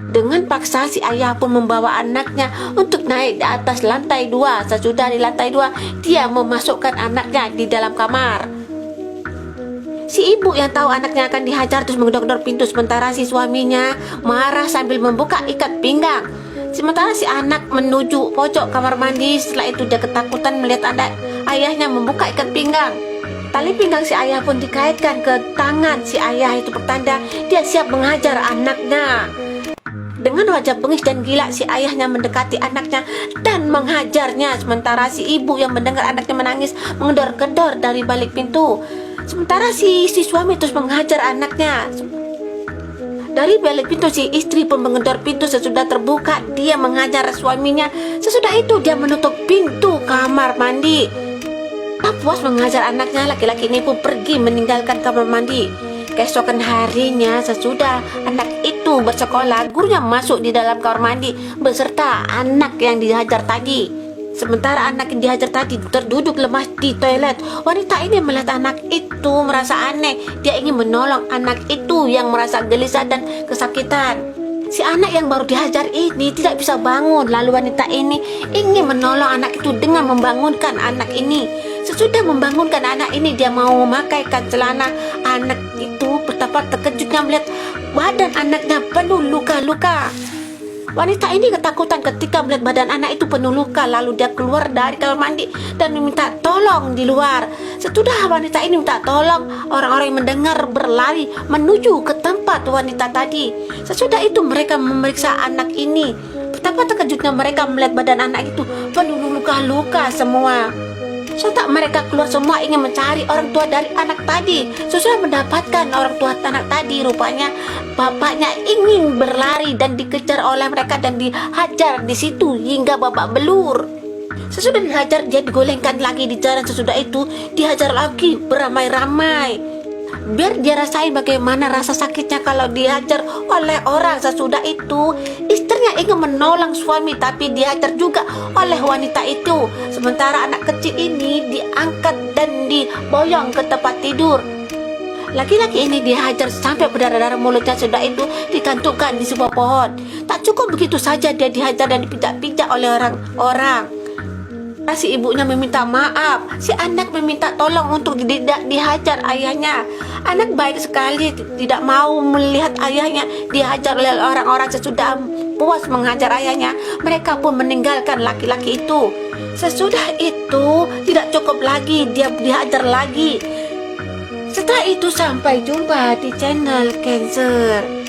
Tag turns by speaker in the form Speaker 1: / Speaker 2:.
Speaker 1: Dengan paksa si ayah pun membawa anaknya untuk naik di atas lantai 2. Sesudah di lantai 2, dia memasukkan anaknya di dalam kamar. Si ibu yang tahu anaknya akan dihajar terus menggedor-gedor pintu, sementara si suaminya marah sambil membuka ikat pinggang. Sementara si anak menuju pojok kamar mandi. Setelah itu dia ketakutan melihat ayahnya membuka ikat pinggang. Tali pinggang si ayah pun dikaitkan ke tangan si ayah, itu pertanda dia siap menghajar anaknya. Dengan wajah bengis dan gila, si ayahnya mendekati anaknya dan menghajarnya. Sementara si ibu yang mendengar anaknya menangis menggedor-gedor dari balik pintu. Sementara si suami terus menghajar anaknya. Dari balik pintu, si istri pun menggedor pintu. Sesudah terbuka, dia menghajar suaminya. Sesudah itu dia menutup pintu kamar mandi. Tak puas menghajar anaknya, laki-laki ini pun pergi meninggalkan kamar mandi. Keesokan harinya, sesudah anak itu bersekolah, gurunya masuk di dalam kamar mandi beserta anak yang dihajar tadi. Sementara anak yang dihajar tadi terduduk lemas di toilet. Wanita ini melihat anak itu merasa aneh. Dia ingin menolong anak itu yang merasa gelisah dan kesakitan. Si anak yang baru dihajar ini tidak bisa bangun. Lalu wanita ini ingin menolong anak itu dengan membangunkan anak ini. Sesudah membangunkan anak ini, dia mau memakaikan celana. Anak itu betapa terkejutnya melihat badan anaknya penuh luka-luka. Wanita ini ketakutan ketika melihat badan anak itu penuh luka. Lalu dia keluar dari kamar mandi dan meminta tolong di luar. Sesudah wanita ini minta tolong, orang-orang yang mendengar berlari menuju ke tempat wanita tadi. Sesudah itu mereka memeriksa anak ini. Betapa terkejutnya mereka melihat badan anak itu penuh luka-luka semua. Sontak mereka keluar semua ingin mencari orang tua dari anak tadi. Sesudah mendapatkan orang tua anak tadi, rupanya bapaknya ingin berlari dan dikejar oleh mereka dan dihajar di situ hingga babak belur. Sesudah dihajar, dia digolengkan lagi di jalan. Sesudah itu dihajar lagi beramai-ramai. Biar dia rasain bagaimana rasa sakitnya kalau dihajar oleh orang. Sesudah itu istrinya ingin menolong suami, tapi dihajar juga oleh wanita itu. Sementara anak kecil ini diangkat dan diboyong ke tempat tidur. Laki-laki ini dihajar sampai berdarah-darah mulutnya. Sudah itu digantungkan di sebuah pohon. Tak cukup begitu saja, dia dihajar dan dipijak-pijak oleh orang-orang. Si ibunya meminta maaf. Si anak meminta tolong untuk tidak dihajar ayahnya. Anak baik sekali, tidak mau melihat ayahnya dihajar oleh orang-orang. Sesudah puas menghajar ayahnya, mereka pun meninggalkan laki-laki itu. Sesudah itu tidak cukup lagi, dia dihajar lagi. Setelah itu sampai jumpa di channel Cancer.